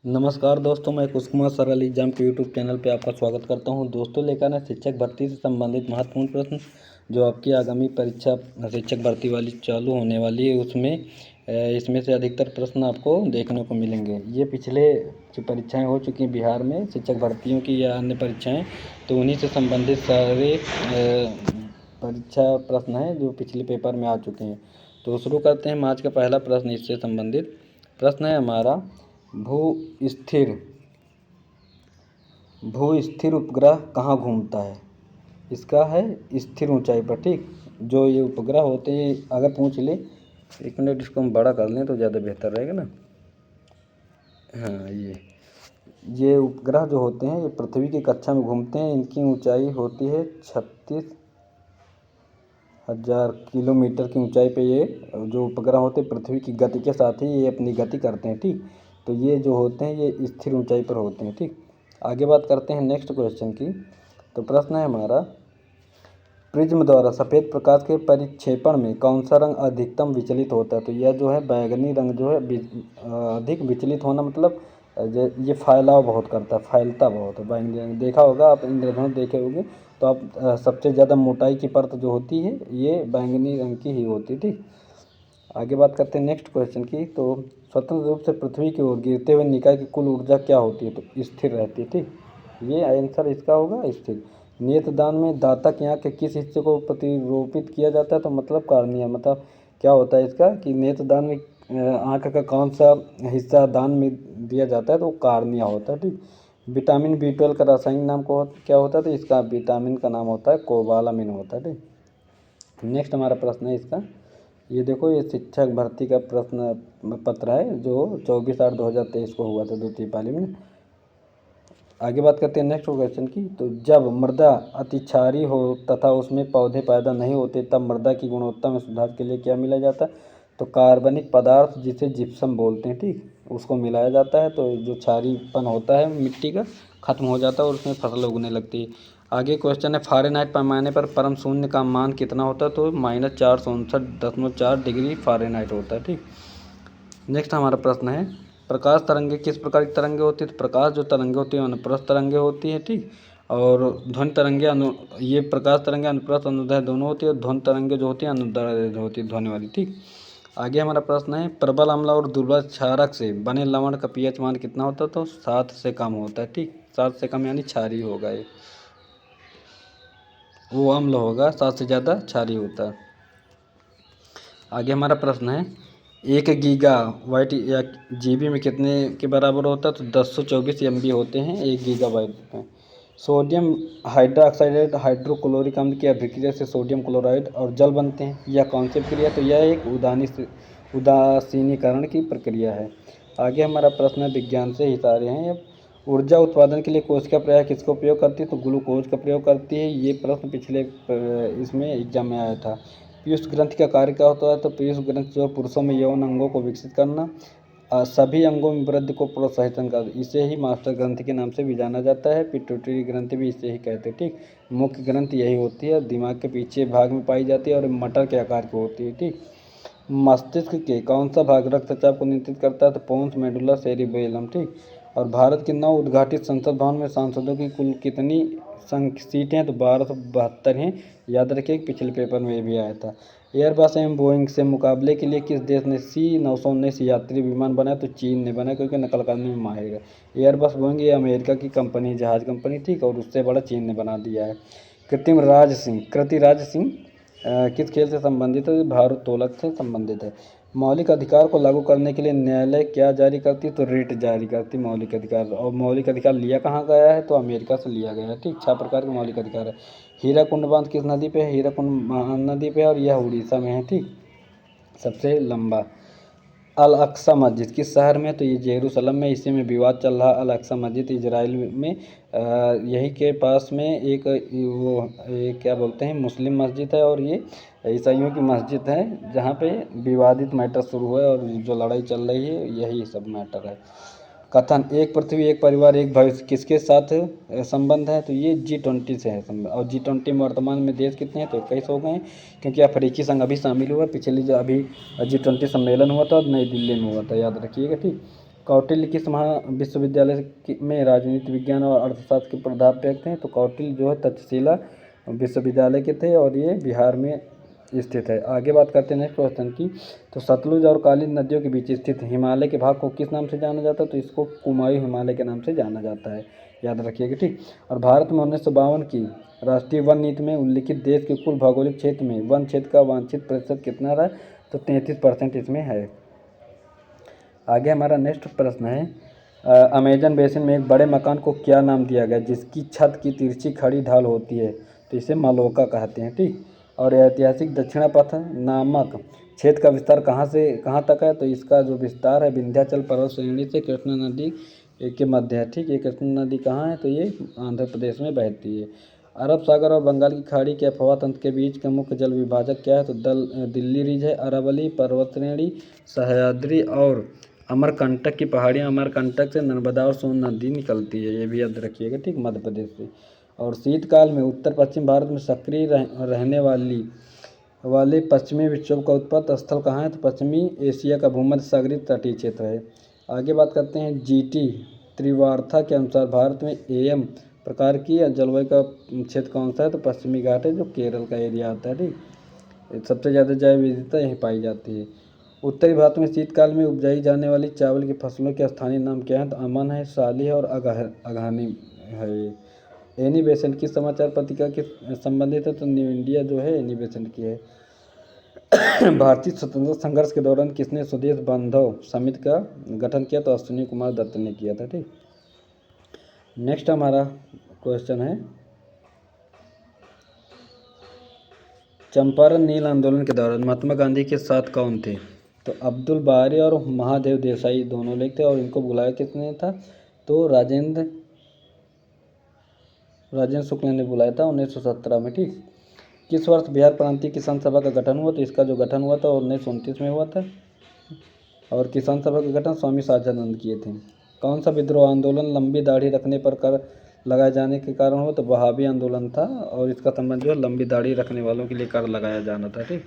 नमस्कार दोस्तों, मैं कुश कुमार सर अली एग्जाम के यूट्यूब चैनल पे आपका स्वागत करता हूं। दोस्तों, लेकर आए शिक्षक भर्ती से संबंधित महत्वपूर्ण प्रश्न जो आपकी आगामी परीक्षा शिक्षक भर्ती वाली चालू होने वाली है उसमें इसमें से अधिकतर प्रश्न आपको देखने को मिलेंगे। ये पिछले जो परीक्षाएं हो चुकी हैं बिहार में शिक्षक भर्तियों की या अन्य परीक्षाएँ, तो उन्हीं से संबंधित सारे परीक्षा प्रश्न हैं जो पिछले पेपर में आ चुके हैं। तो शुरू करते हैं। आज का पहला प्रश्न इससे संबंधित प्रश्न है हमारा, भू स्थिर उपग्रह कहाँ घूमता है। इसका है स्थिर ऊंचाई पर। ठीक, जो ये उपग्रह होते हैं अगर पूछ ले, एक मिनट इसको हम बड़ा कर लें तो ज़्यादा बेहतर रहेगा ना। हाँ, ये उपग्रह जो होते हैं ये पृथ्वी की कक्षा में घूमते हैं। इनकी ऊंचाई होती है 36,000 किलोमीटर की ऊंचाई पे। ये जो उपग्रह होते हैं पृथ्वी की गति के साथ ही ये अपनी गति करते हैं। ठीक, तो ये जो होते हैं ये स्थिर ऊंचाई पर होते हैं। ठीक, आगे बात करते हैं नेक्स्ट क्वेश्चन की। तो प्रश्न है हमारा, प्रिज्म द्वारा सफ़ेद प्रकाश के परिक्षेपण में कौन सा रंग अधिकतम विचलित होता है। तो यह जो है बैगनी रंग जो है अधिक विचलित होना, मतलब ये फैलाव बहुत करता है, फैलता बहुत है। बैंगनी रंग देखा होगा आप, इंद्रधनुष देखे होंगे तो आप सबसे ज़्यादा मोटाई की परत जो होती है ये बैंगनी रंग की ही होती है। ठीक, आगे बात करते हैं नेक्स्ट क्वेश्चन की। तो स्वतंत्र रूप से पृथ्वी की ओर गिरते हुए निकाय की कुल ऊर्जा क्या होती है। तो स्थिर रहती है। ठीक, ये आंसर इसका होगा स्थिर। नेत्रदान में दाता की आँख के किस हिस्से को प्रतिरोपित किया जाता है। तो मतलब कार्निया, मतलब क्या होता है इसका कि नेत्रदान में आँख का कौन सा हिस्सा दान में दिया जाता है, तो वो कार्निया होता है। ठीक, विटामिन B12 का रासायनिक नाम को क्या होता है। तो इसका विटामिन का नाम होता है कोबालामिन होता है। ठीक, नेक्स्ट हमारा प्रश्न है इसका, ये देखो, ये शिक्षक भर्ती का प्रश्न पत्र है जो 24/8/2023 को हुआ था, द्वितीय पाली में। आगे बात करते हैं नेक्स्ट क्वेश्चन की। तो जब मृदा अतिक्षारीय हो तथा उसमें पौधे पैदा नहीं होते तब मृदा की गुणवत्ता में सुधार के लिए क्या मिलाया जाता है। तो कार्बनिक पदार्थ जिसे जिप्सम बोलते हैं, ठीक, उसको मिलाया जाता है। तो जो क्षारीयपन होता है मिट्टी का खत्म हो जाता है और उसमें फसल उगने लगती है। आगे क्वेश्चन है, फ़ारेनहाइट पैमाने पर परम शून्य का मान कितना होता है। तो -459.4 डिग्री फ़ारेनहाइट होता है। ठीक, नेक्स्ट हमारा प्रश्न है, प्रकाश तरंगे किस प्रकार की तरंगे होती है। तो प्रकाश जो तरंगे होती है अनुप्रस्थ तरंगे होती है। ठीक, और ध्वनि तरंगे ये प्रकाश तरंगे अनुप्रस्थ अनुदैर्ध्य दोनों होती है, और ध्वनि तरंगे जो होती है अनुदैर्ध्य होती है, ध्वनि वाली। ठीक, आगे हमारा प्रश्न है, प्रबल अम्ल और दुर्बल क्षारक से बने लवण का pH मान कितना होता है। तो 7 से कम होता है। ठीक, 7 से कम यानी क्षारीय होगा, ये वो अम्ल होगा, 7 से ज़्यादा क्षारीय होता है। आगे हमारा प्रश्न है, 1 गीगाबाइट या GB में कितने के बराबर होता है। तो 1024 MB होते हैं 1 गीगाबाइट में। सोडियम हाइड्रोक्साइड हाइड्रोक्लोरिक अम्ल की अभिक्रिया से सोडियम क्लोराइड और जल बनते हैं। यह कौन सी प्रक्रिया। तो यह एक उदासीनीकरण की प्रक्रिया है। आगे हमारा प्रश्न है, विज्ञान से ही सारे हैं। अब ऊर्जा उत्पादन के लिए कोशिका प्रायः किसका उपयोग करती है। तो ग्लूकोज का प्रयोग करती है। ये प्रश्न पिछले इसमें एग्जाम में आया था। पीयूष ग्रंथि का कार्य क्या होता है। तो पीयूष ग्रंथि जो पुरुषों में यौन अंगों को विकसित करना, सभी अंगों में वृद्धि को प्रोत्साहित कर, इसे ही मास्टर ग्रंथि के नाम से भी जाना जाता है। पिट्यूटरी ग्रंथि भी इसे ही कहते हैं। ठीक, मुख्य ग्रंथि यही होती है, दिमाग के पीछे भाग में पाई जाती है और मटर के आकार की होती है। ठीक, मस्तिष्क के कौन सा भाग रक्तचाप को नियंत्रित करता है। तो पोन्स मेडुला सेरिबेलम। ठीक, और भारत के 9 उद्घाटित संसद भवन में सांसदों की कुल कितनी सीटें हैं। तो 1272 हैं। याद रखिए पिछले पेपर में ये भी आया था। एयरबस एवं बोइंग से मुकाबले के लिए किस देश ने C919 यात्री विमान बनाया। तो चीन ने बनाया, क्योंकि नकल करने में माहिर है। एयरबस बोइंग ये अमेरिका की कंपनी, जहाज़ कंपनी। ठीक, और उससे बड़ा चीन ने बना दिया है। कृतिराज सिंह किस खेल से संबंधित है। भारोत्तोलक से संबंधित है। मौलिक अधिकार को लागू करने के लिए न्यायालय क्या जारी करती है। तो रिट जारी करती है मौलिक अधिकार। और मौलिक अधिकार लिया कहाँ गया है। तो अमेरिका से लिया गया है। ठीक, 6 प्रकार के मौलिक अधिकार है। हीराकुंड बांध किस नदी पे है। हीराकुंड नदी पे है और यह उड़ीसा में है। ठीक, सबसे लंबा। अल अक्सा मस्जिद किस शहर में। तो ये जेरूसलम में। इसी में विवाद चल रहा। अल अक्सा मस्जिद इजराइल में, यही के पास में एक क्या बोलते हैं मुस्लिम मस्जिद है, और ये ईसाइयों की मस्जिद है, जहाँ पे विवादित मैटर शुरू हुआ है और जो लड़ाई चल रही है यही सब मैटर है। कथन, एक पृथ्वी एक परिवार एक भविष्य किसके साथ संबंध है। तो ये G20 से है संबंध। और G20 में वर्तमान में देश कितने हैं। तो 21 हो गए हैं, क्योंकि अफ्रीकी संघ अभी शामिल हुआ। पिछली जो अभी G20 सम्मेलन हुआ था नई दिल्ली में हुआ था, याद रखिएगा। ठीक, कौटिल्य किस विश्वविद्यालय में राजनीति विज्ञान और अर्थशास्त्र के प्राध्यापक थे? तो कौटिल्य जो है तक्षशिला विश्वविद्यालय के थे और ये बिहार में स्थित है। आगे बात करते हैं नेक्स्ट क्वेश्चन की। तो सतलुज और काली नदियों के बीच स्थित हिमालय के भाग को किस नाम से जाना जाता है? तो इसको कुमायूं हिमालय के नाम से जाना जाता है, याद रखिएगा, ठीक। और भारत में 1952 की राष्ट्रीय वन नीति में उल्लिखित देश के कुल भौगोलिक क्षेत्र में वन क्षेत्र का वांछित प्रतिशत कितना रहा? तो 33% इसमें है। आगे हमारा नेक्स्ट प्रश्न है, अमेजन बेसिन में एक बड़े मकान को क्या नाम दिया गया जिसकी छत की तिरछी खड़ी ढाल होती है? तो इसे मलोका कहते हैं, ठीक। और ऐतिहासिक दक्षिणापथ नामक क्षेत्र का विस्तार कहाँ से कहाँ तक है? तो इसका जो विस्तार है विंध्याचल पर्वत श्रेणी से कृष्णा नदी के मध्य है, ठीक। ये कृष्णा नदी कहाँ है? तो ये आंध्र प्रदेश में बहती है। अरब सागर और बंगाल की खाड़ी के अफवाह तंत्र के बीच का मुख्य जल विभाजक क्या है? तो दिल्ली रिज है। अरावली पर्वत श्रेणी, सह्याद्री और अमरकंटक की पहाड़ियाँ, अमरकंटक से नर्मदा और सोन नदी निकलती है, ये भी याद रखिएगा, ठीक, मध्य प्रदेश से। और शीतकाल में उत्तर पश्चिम भारत में सक्रिय रहने वाले पश्चिमी विक्षोभ का उत्पत्ति स्थल कहाँ है? तो पश्चिमी एशिया का भूमध्य सागरीय तटीय क्षेत्र है। आगे बात करते हैं जीटी त्रिवार्था के अनुसार भारत में एम प्रकार की जलवायु का क्षेत्र कौन सा है? तो पश्चिमी घाट है, जो केरल का एरिया आता है, ठीक। सबसे ज़्यादा जैव विविधता यहीं पाई जाती है। उत्तरी भारत में शीतकाल में उपजाई जाने वाली चावल की फसलों के स्थानीय नाम क्या है? तो अमन है, साली है और अघानी है। एनी बेसेंट की समाचार पत्रिका के संबंधित है? तो न्यू इंडिया जो है एनी बेसेंट की है। भारतीय स्वतंत्रता संघर्ष के दौरान किसने स्वदेश बांधव समिति का गठन किया? तो अश्विनी कुमार दत्त ने किया था, ठीक। नेक्स्ट हमारा क्वेश्चन है, चंपारण नील आंदोलन के दौरान महात्मा गांधी के साथ कौन थे? तो अब्दुल बारी और महादेव देसाई दोनों लोग थे। और इनको बुलाया किसने था? तो राजेंद्र शुक्ल ने बुलाया था 1917 में, ठीक। किस वर्ष बिहार प्रांतीय किसान सभा का गठन हुआ? तो इसका जो गठन हुआ था 1929 में हुआ था। और किसान सभा का गठन स्वामी साझानंद किए थे। कौन सा विद्रोह आंदोलन लंबी दाढ़ी रखने पर कर लगाए जाने के कारण हुआ? तो वहाबी आंदोलन था और इसका संबंध जो है लंबी दाढ़ी रखने वालों के लिए कर लगाया जाना था, ठीक।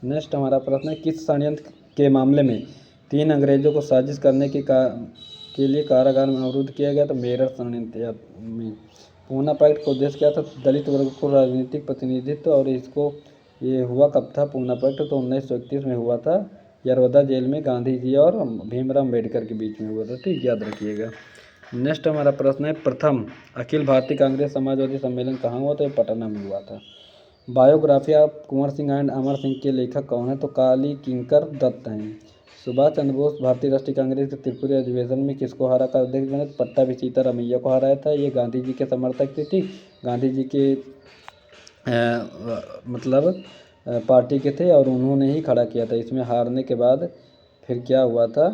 नेक्स्ट हमारा प्रश्न है, किस षड्यंत्र के मामले में 3 अंग्रेजों को साजिश करने के लिए कारागार में अवरुद्ध किया गया? तो मेरठ षड्यंत्र में। पूना पैक्ट का उद्देश्य क्या था? दलित वर्ग को राजनीतिक प्रतिनिधित्व। और इसको ये हुआ कब था पूना पैक्ट? तो 1931 में हुआ था। यरवदा जेल में गांधी जी और भीमराव अम्बेडकर के बीच में हुआ था, ठीक, याद रखिएगा। नेक्स्ट हमारा प्रश्न है, प्रथम अखिल भारतीय कांग्रेस समाजवादी सम्मेलन कहाँ हुआ? तो पटना में हुआ था। Biography of Kunwar Singh and Amar Singh के लेखक कौन है? तो काली किंकर दत्त हैं। सुभाष चंद्र बोस भारतीय राष्ट्रीय कांग्रेस के त्रिपुरी अधिवेशन में किसको हरा कर अध्यक्ष बने? पट्टाभी सीतारामैया को हराया था। ये गांधी जी के समर्थक थे, ठीक, गांधी जी के मतलब पार्टी के थे और उन्होंने ही खड़ा किया था। इसमें हारने के बाद फिर क्या हुआ था?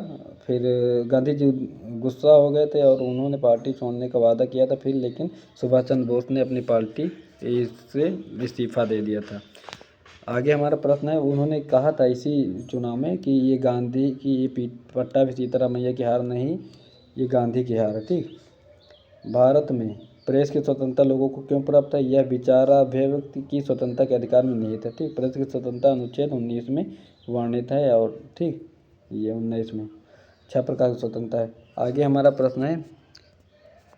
फिर गांधी जी गुस्सा हो गए थे और उन्होंने पार्टी छोड़ने का वादा किया था फिर, लेकिन सुभाष चंद्र बोस ने अपनी पार्टी इससे इस्तीफा दे दिया था। आगे हमारा प्रश्न है, उन्होंने कहा था इसी चुनाव में कि ये गांधी की ये पट्टाभी सीतारामैया की हार नहीं, ये गांधी की हार है, ठीक। भारत में प्रेस की स्वतंत्रता लोगों को क्यों प्राप्त है? यह विचाराभिव्यक्ति की स्वतंत्रता के अधिकार में निहित है, ठीक। प्रेस की स्वतंत्रता अनुच्छेद 19 में वर्णित है और ठीक ये 19 में 6 प्रकार की स्वतंत्रता है। आगे हमारा प्रश्न है,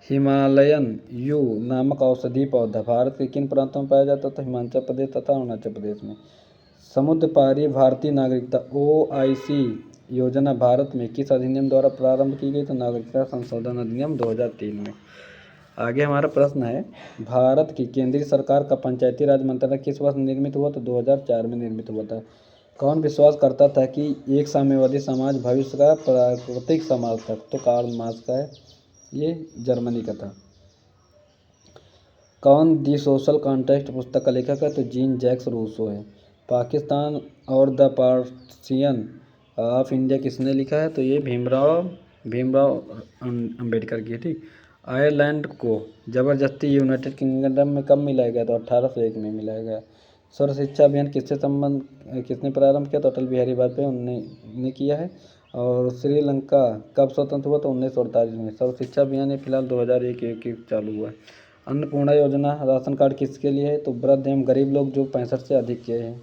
हिमालयन यू नामक औषधीय पौधा भारत के किन प्रांतों में पाया जाता था? हिमाचल प्रदेश तथा अरुणाचल प्रदेश में। समुद्र पारी भारतीय नागरिकता OIC योजना भारत में किस अधिनियम द्वारा प्रारंभ की गई? तो नागरिकता संशोधन अधिनियम 2003 में। आगे हमारा प्रश्न है, भारत की केंद्रीय सरकार का पंचायती राज मंत्रालय किस वर्ष निर्मित हुआ? तो 2004 में निर्मित हुआ था। कौन विश्वास करता था कि एक साम्यवादी समाज भविष्य का प्राकृतिक समाज तक? तो कार्ल मार्क्स का है, ये जर्मनी का था। कौन दी सोशल कॉन्टेक्स्ट पुस्तक का लेखक है? तो जीन जैक्स रूसो है। पाकिस्तान और द पार्टीशन ऑफ इंडिया किसने लिखा है? तो ये भीमराव अम्बेडकर की, ठीक। आयरलैंड को जबरदस्ती यूनाइटेड किंगडम में कब मिलाया गया? तो 1801 में मिलाया गया। सर्व शिक्षा अभियान किसने प्रारंभ किया? तो अटल बिहारी वाजपेयी उन्होंने किया है। और श्रीलंका कब स्वतंत्र हुआ? तो 1948 में। सर्व शिक्षा अभियान फिलहाल 2001 चालू हुआ है। अन्नपूर्णा योजना राशन कार्ड किसके लिए है? तो वृद्ध एवं गरीब लोग जो 65 से अधिक के हैं।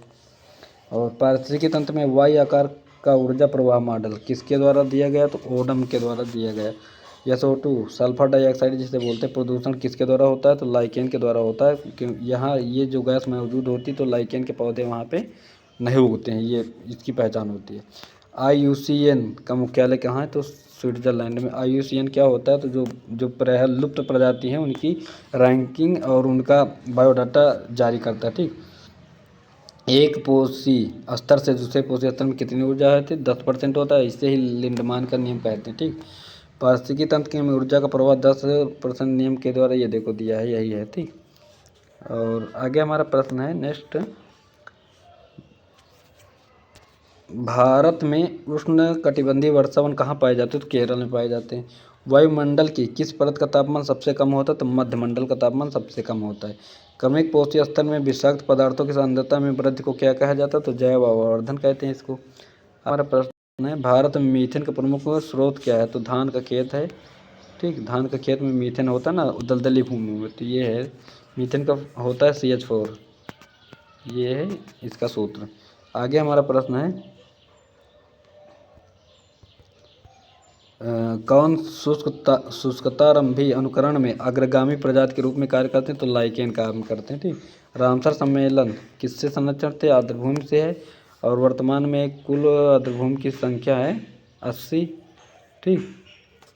और पारिस्थितिकी तंत्र में वाई आकार का ऊर्जा प्रवाह मॉडल किसके द्वारा दिया गया? तो ओडम के द्वारा दिया गया। SO2 सल्फर डाइऑक्साइड जिसे बोलते हैं प्रदूषण किसके द्वारा होता है? तो लाइकेन के द्वारा होता है, क्योंकि यहाँ ये जो गैस मौजूद होती तो लाइकेन के पौधे वहाँ पे नहीं उगते हैं, ये इसकी पहचान होती है। IUCN का मुख्यालय कहाँ है? तो स्विट्ज़रलैंड में। IUCN क्या होता है? तो जो लुप्त प्रजाति हैं उनकी रैंकिंग और उनका बायोडाटा जारी करता है। ठीक, एक पोषी स्तर से दूसरे पोषी स्तर में कितनी ऊर्जा है? 10% होता है, इसे ही लिंडमान का नियम कहते हैं। ठीक, पारिस्थितिकी तंत्र में ऊर्जा का प्रवाह 10% नियम के द्वारा ये देखो दिया है, यही है। ठीक, और आगे हमारा प्रश्न है नेक्स्ट, भारत में उष्ण कटिबंधीय वर्षावन कहाँ पाए जाते हैं? तो केरल में पाए जाते हैं। वायुमंडल की किस परत का तापमान सबसे कम होता है? तो मध्यमंडल का तापमान सबसे कम होता है। क्रमिक पोषी स्तर में विषाक्त पदार्थों की सांद्रता में वृद्धि को क्या कहा जाता है? तो जैव अवर्धन कहते हैं इसको। हमारा प्रश्न है, भारत में मीथेन का प्रमुख स्रोत क्या है? तो धान का खेत है। ठीक, धान का खेत में मीथेन होता है ना दलदली भूमि में, तो ये है मीथेन का होता है CH4, ये है इसका सूत्र। आगे हमारा प्रश्न है, कौन शुष्कतारंभी अनुकरण में अग्रगामी प्रजाति के रूप में कार्य करते हैं? तो लाइकेन काम करते हैं। ठीक, रामसर सम्मेलन किससे संरक्षण थे? आर्द्रभूमि से है, और वर्तमान में कुल आर्द्रभूमि की संख्या है 80। ठीक,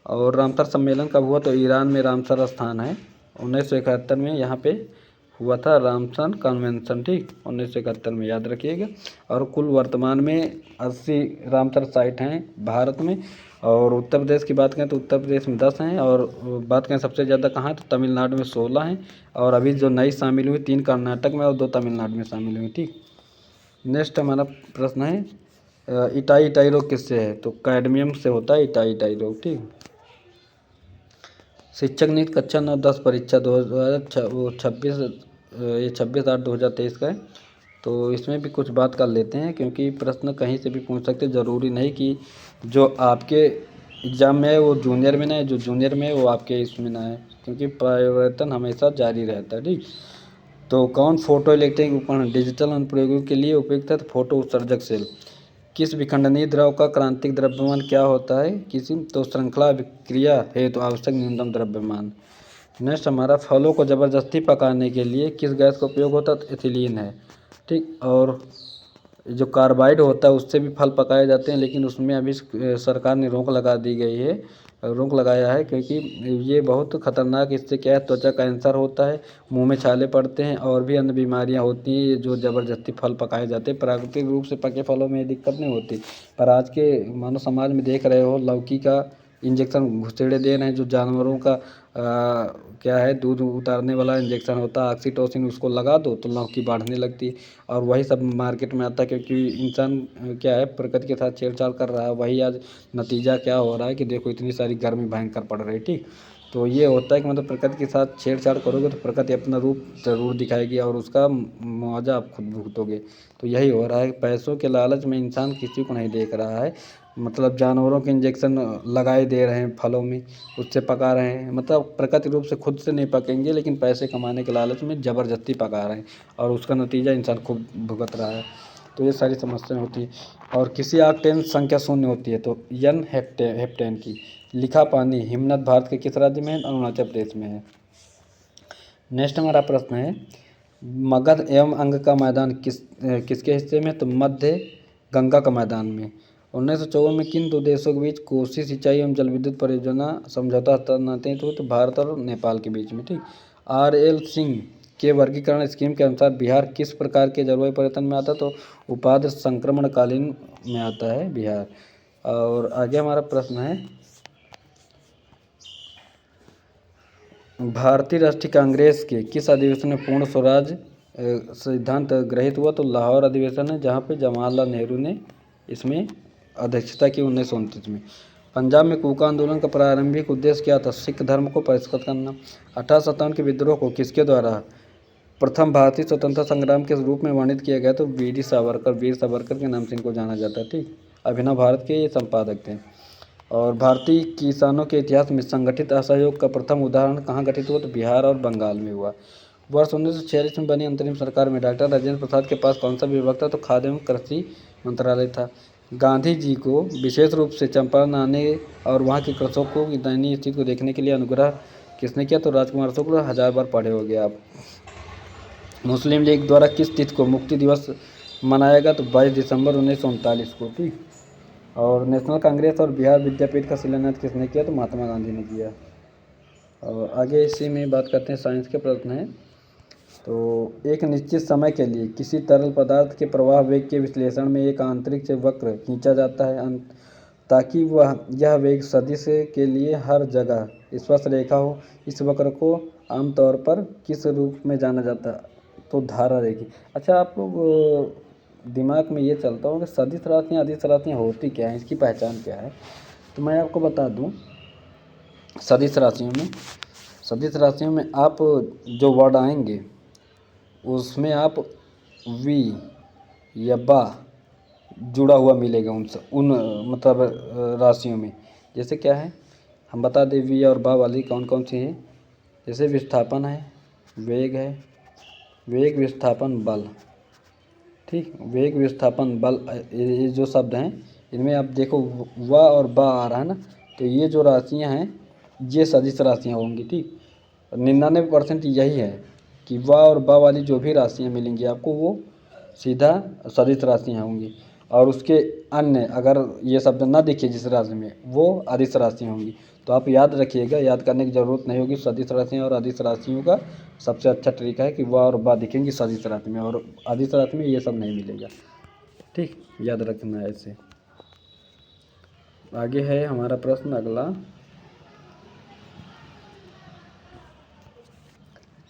और रामसर सम्मेलन कब हुआ? तो ईरान में रामसर स्थान है, 1971 में यहाँ पे हुआ था रामसर कन्वेंशन। ठीक, 1971 में, याद रखिएगा। और कुल वर्तमान में 80 रामसर साइट हैं भारत में। और उत्तर प्रदेश की बात करें तो उत्तर प्रदेश में 10 हैं, और बात करें सबसे ज़्यादा कहाँ है? तो तमिलनाडु में 16 हैं, और अभी जो नई शामिल हुई 3 कर्नाटक में और 2 तमिलनाडु में शामिल हुई। ठीक, नेक्स्ट हमारा प्रश्न है, इटाई रोग किससे है? तो कैडमियम से होता है इटाई रोग। ठीक, शिक्षक नीति कक्षा 9-10 परीक्षा 2026, ये 26/8/2023 का है। तो इसमें भी कुछ बात कर लेते हैं, क्योंकि प्रश्न कहीं से भी पूछ सकते, ज़रूरी नहीं कि जो आपके एग्ज़ाम में है वो जूनियर में ना है, जो जूनियर में है वो आपके इसमें ना है, क्योंकि परिवर्तन हमेशा जारी रहता है। ठीक, तो कौन फोटो इलेक्ट्रॉनिक उपकरण डिजिटल अनुप्रयोगों के लिए उपयुक्त है? तो फोटो उत्सर्जक सेल। किस विखंडनीय द्रव का क्रांतिक द्रव्यमान क्या होता है? किसी तो श्रृंखला विक्रिया है तो आवश्यक न्यूनतम द्रव्यमान। नेक्स्ट हमारा, फलों को ज़बरदस्ती पकाने के लिए किस गैस का उपयोग होता है? तो एथिलीन है। ठीक, और जो कार्बाइड होता है उससे भी फल पकाए जाते हैं, लेकिन उसमें अभी सरकार ने रोक लगा दी गई है, रोक लगाया है, क्योंकि ये बहुत ख़तरनाक, इससे क्या है त्वचा कैंसर होता है, मुंह में छाले पड़ते हैं, और भी अन्य बीमारियां होती हैं जो ज़बरदस्ती फल पकाए जाते हैं। प्राकृतिक रूप से पके फलों में दिक्कत नहीं होती, पर आज के मानव समाज में देख रहे हो लौकी का इंजेक्शन घुसेड़े दे रहे हैं, जो जानवरों का क्या है दूध उतारने वाला इंजेक्शन होता है ऑक्सीटोसिन, उसको लगा दो तो लौकी बढ़ने लगती है, और वही सब मार्केट में आता है, क्योंकि इंसान क्या है प्रकृति के साथ छेड़छाड़ कर रहा है। वही आज नतीजा क्या हो रहा है कि देखो इतनी सारी गर्मी भयंकर पड़ रही। ठीक, तो ये होता है कि मतलब प्रकृति के साथ छेड़छाड़ करोगे तो प्रकृति अपना रूप ज़रूर दिखाएगी, और उसका मुआवजा आप खुद भुगतोगे। तो यही हो रहा है, पैसों के लालच में इंसान किसी को नहीं देख रहा है, मतलब जानवरों के इंजेक्शन लगाए दे रहे हैं फलों में, उससे पका रहे हैं, मतलब प्रकृति रूप से खुद से नहीं पकेंगे, लेकिन पैसे कमाने के लालच में ज़बरदस्ती पका रहे हैं, और उसका नतीजा इंसान खुद भुगत रहा है। तो ये सारी समस्याएं होती हैं। और किसी ऑक्टेन संख्या 0 होती है तो N हेप्टेन की। लिखा पानी हिमनद भारत के किस राज्य में है? अरुणाचल प्रदेश में है। नेक्स्ट हमारा प्रश्न है, मगध एवं अंग का मैदान किसके हिस्से में? तो मध्य गंगा का मैदान में। 1954 में किन 2 देशों के बीच कोसी सिंचाई एवं जल विद्युत परियोजना समझौता हस्तांतरित हुआ? तो भारत और नेपाल के बीच में। ठीक, RL सिंह के वर्गीकरण स्कीम के अनुसार बिहार किस प्रकार के जलवायु परिवर्तन में आता है? तो उपाध्य संक्रमणकालीन में आता है बिहार। और आगे हमारा प्रश्न है, भारतीय राष्ट्रीय कांग्रेस के किस अधिवेशन में पूर्ण स्वराज सिद्धांत गृहीत हुआ? तो लाहौर अधिवेशन है, जहाँ पे जवाहरलाल नेहरू ने इसमें अध्यक्षता की 1929 में। पंजाब में कूका आंदोलन का प्रारंभिक उद्देश्य क्या था? सिख धर्म को परिष्कृत करना। 1857 के विद्रोह को किसके द्वारा प्रथम भारतीय स्वतंत्रता संग्राम के रूप में वर्णित किया गया? तो वीर सावरकर के नाम से इनको जाना जाता है। ठीक, अभिनव भारत के ये संपादक थे। और भारतीय किसानों के इतिहास में संगठित असहयोग का प्रथम उदाहरण कहाँ घटित हुआ? तो बिहार और बंगाल में हुआ। वर्ष 1946 में बनी अंतरिम सरकार में डॉक्टर राजेंद्र प्रसाद के पास कौन सा विभाग था? तो खाद्य एवं कृषि मंत्रालय था। गांधी जी को विशेष रूप से चंपारण आने और वहाँ के कृषकों की दयनीय स्थिति को देखने के लिए अनुग्रह किसने किया? तो राजकुमार शुक्ल। 1000 बार पढ़े होगे आप। मुस्लिम लीग द्वारा किस तिथि को मुक्ति दिवस मनाएगा? तो 22 दिसंबर 1939 को। ठीक। और नेशनल कांग्रेस और बिहार विद्यापीठ का शिलान्यास किसने किया? तो महात्मा गांधी ने किया। और आगे इसी में बात करते हैं, साइंस के प्रश्न हैं। तो एक निश्चित समय के लिए किसी तरल पदार्थ के प्रवाह वेग के विश्लेषण में एक आंतरिक वक्र खींचा जाता है ताकि यह वेग सदिश के लिए हर जगह स्पर्श रेखा हो। इस वक्र को आमतौर पर किस रूप में जाना जाता है? तो धारा रेखी। अच्छा, आप लोग दिमाग में ये चलता हो कि सदिश राशियाँ अदिश राशियाँ होती क्या हैं, इसकी पहचान क्या है? तो मैं आपको बता दूं, सदिश राशियों में आप जो वर्ड आएंगे उसमें आप वी या बा जुड़ा हुआ मिलेगा उन मतलब राशियों में। जैसे क्या है, हम बता दें वी और बा वाली कौन कौन सी है। जैसे विस्थापन है, वेग है, वेग विस्थापन बल। ठीक, वेग विस्थापन बल, ये जो शब्द हैं इनमें आप देखो व और बा आ रहा है ना, तो ये जो राशियाँ हैं ये सदिश राशियाँ होंगी। ठीक, 99% यही है कि व और बा वाली जो भी राशियाँ मिलेंगी आपको वो सीधा सदिश राशियाँ होंगी। और उसके अन्य अगर ये शब्द ना दिखे जिस राशि में, वो अदिश राशियाँ होंगी। तो आप याद रखिएगा, याद करने की ज़रूरत नहीं होगी। सदिश राशियाँ और अदिश राशियों का सबसे अच्छा तरीका है कि व और बा दिखेंगी सदिश राशि में, और अदिश राशि में ये सब नहीं मिलेगा। ठीक, याद रखना है ऐसे। आगे है हमारा प्रश्न अगला,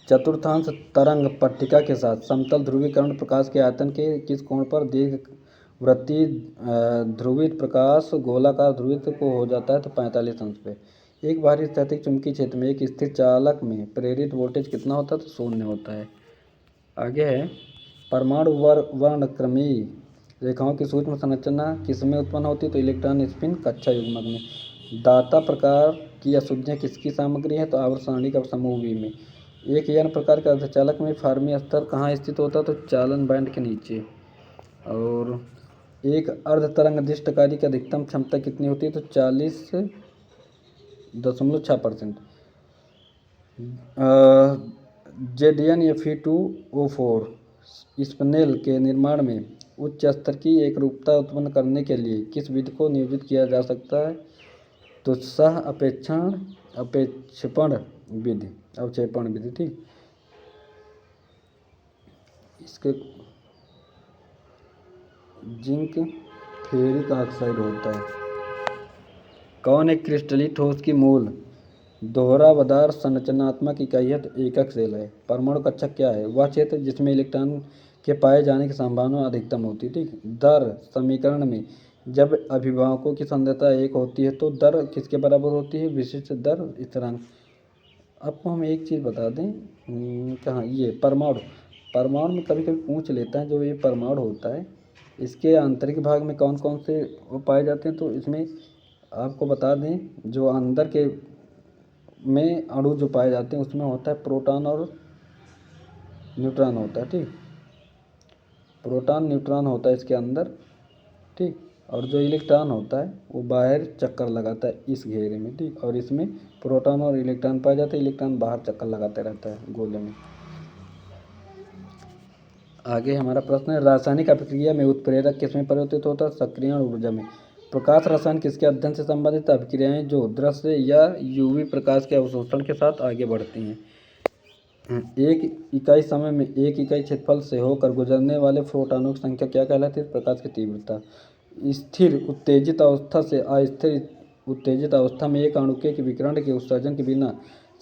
चतुर्थांश तरंग पट्टिका के साथ समतल ध्रुवीकरण प्रकाश के आयतन के किस कोण पर दीर्घवृत्तीय ध्रुवित प्रकाश गोलाकार ध्रुवित को हो जाता है? तो 45 अंश पे। एक बाहरी स्थैतिक चुंबकीय क्षेत्र में एक स्थिर चालक में प्रेरित वोल्टेज कितना होता है? तो 0 होता है। आगे है, परमाणु वर्णक्रमीय रेखाओं की सूक्ष्म संरचना किसमें उत्पन्न होती है? तो इलेक्ट्रॉन स्पिन कक्षा युग्मक में। दाता प्रकार की अशुद्धियाँ किसकी सामग्री है? तो आवर्त सारणी का समूह वी में। एक यन प्रकार के अर्धचालक में फर्मी स्तर कहाँ स्थित होता है? तो चालन बैंड के नीचे। और एक अर्ध तरंग दिष्टकारी की अधिकतम क्षमता कितनी होती है? तो 40.6%। ZnFe2O4 स्पनेल के निर्माण में उच्च स्तर की एकरूपता उत्पन्न करने के लिए किस विधि को नियोजित किया जा सकता है? तो सह अपेक्षेपण विधि। ठीक, इसके जिंक फेरिक ऑक्साइड होता है। कौन एक क्रिस्टलीय ठोस की मूल दोहरावदार संरचनात्मक इकाई है? तो एकक सेल है। परमाणु कक्षक क्या है? वह क्षेत्र जिसमें इलेक्ट्रॉन के पाए जाने की संभावना अधिकतम होती है। ठीक, दर समीकरण में जब अभिभावकों की सांद्रता 1 होती है तो दर किसके बराबर होती है? विशिष्ट दर स्थिरांक। आपको हम एक चीज़ बता दें, कहाँ ये परमाणु में कभी कभी पूछ लेता है, जो ये परमाणु होता है इसके आंतरिक भाग में कौन कौन से वो पाए जाते हैं? तो इसमें आपको बता दें, जो अंदर के में अणु जो पाए जाते हैं उसमें होता है प्रोटॉन और न्यूट्रॉन होता है। ठीक, प्रोटॉन न्यूट्रॉन होता है इसके अंदर। ठीक, और जो इलेक्ट्रॉन होता है वो बाहर चक्कर लगाता है इस घेरे में। ठीक, और इसमें प्रोटॉन और इलेक्ट्रॉन पाए जाते हैं, इलेक्ट्रॉन बाहर चक्कर लगाते रहता है गोले में। आगे हमारा प्रश्न है, रासायनिक अभिक्रिया में उत्प्रेरक किसमें परिवर्तित होता है? सक्रियण ऊर्जा में। प्रकाश रसायन किसके अध्ययन से संबंधित अभिक्रियाएं जो दृश्य या यूवी प्रकाश के अवशोषण के साथ आगे बढ़ती हैं? एक इकाई समय में एक इकाई क्षेत्रफल से होकर गुजरने वाले फोटॉनों की संख्या क्या कहलाती है? प्रकाश की तीव्रता। स्थिर उत्तेजित अवस्था से अस्थिर उत्तेजित अवस्था में एक अणु के विकिरण के उत्सर्जन के बिना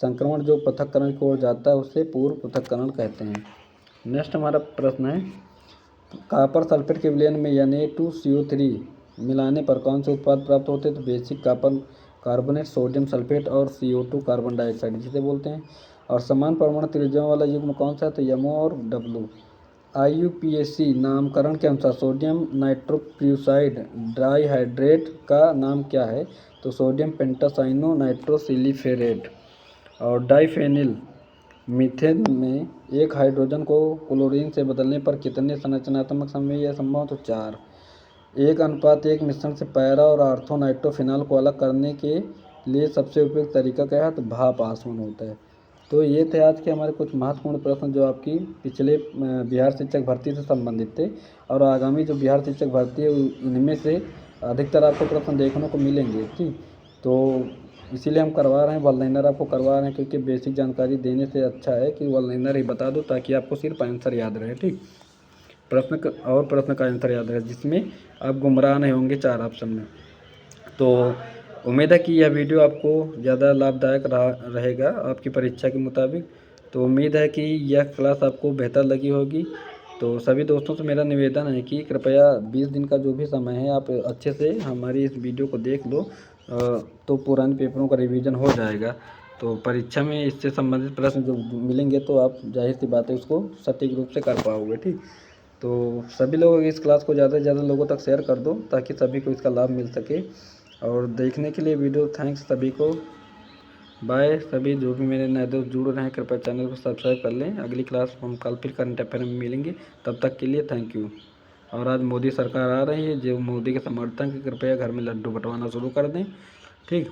संक्रमण जो पृथक्करण की ओर जाता है उसे पूर्व पृथक्करण कहते हैं। नेक्स्ट हमारा प्रश्न है, कॉपर सल्फेट के विलयन में Na2CO3 मिलाने पर कौन से उत्पाद प्राप्त होते हैं? तो basic copper carbonate, sodium sulphate और CO2 कार्बन डाइऑक्साइड जिसे बोलते हैं। और समान परमाणु त्रिज्याओं वाला युग्म कौन सा है? तो MO और W। IUPAC नामकरण के अनुसार सोडियम नाइट्रोक्लोराइड डाइहाइड्रेट का नाम क्या है? तो सोडियम पेंटासाइनो नाइट्रोसिलिफेरेट। और डाइफेनिल मीथेन में एक हाइड्रोजन को क्लोरीन से बदलने पर कितने संरचनात्मक समूह यह संभव? तो 4। 1:1 मिश्रण से पैरा और ऑर्थो नाइट्रोफिनॉल को अलग करने के लिए सबसे उपयुक्त तरीका क्या है? तो भाप आसवन होता है। तो ये थे आज के हमारे कुछ महत्वपूर्ण प्रश्न जो आपकी पिछले बिहार शिक्षक भर्ती से संबंधित थे, और आगामी जो बिहार शिक्षक भर्ती है इनमें से अधिकतर आपको प्रश्न देखने को मिलेंगे। ठीक, तो इसीलिए हम करवा रहे हैं, वन लाइनर आपको करवा रहे हैं, क्योंकि बेसिक जानकारी देने से अच्छा है कि वन लाइनर ही बता दो, ताकि आपको सिर्फ आंसर याद रहे। ठीक, प्रश्न का आंसर याद रहे, जिसमें आप गुमराह नहीं होंगे 4 ऑप्शन में। तो उम्मीद है कि यह वीडियो आपको ज़्यादा लाभदायक रहेगा आपकी परीक्षा के मुताबिक। तो उम्मीद है कि यह क्लास आपको बेहतर लगी होगी। तो सभी दोस्तों से मेरा निवेदन है कि कृपया 20 दिन का जो भी समय है आप अच्छे से हमारी इस वीडियो को देख लो, तो पुराने पेपरों का रिवीजन हो जाएगा। तो परीक्षा में इससे संबंधित प्रश्न जो मिलेंगे तो आप जाहिर सी बात है उसको सटीक रूप से कर पाओगे। ठीक, तो सभी लोग इस क्लास को ज़्यादा से ज़्यादा लोगों तक शेयर कर दो, ताकि सभी को इसका लाभ मिल सके। और देखने के लिए वीडियो थैंक्स सभी को, बाय। सभी जो भी मेरे नए दोस्त जुड़ रहे हैं कृपया चैनल को सब्सक्राइब कर लें। अगली क्लास हम कल फिर करंट अफेयर में मिलेंगे, तब तक के लिए थैंक यू। और आज मोदी सरकार आ रही है, जो मोदी के समर्थन के कृपया घर में लड्डू बंटवाना शुरू कर दें। ठीक।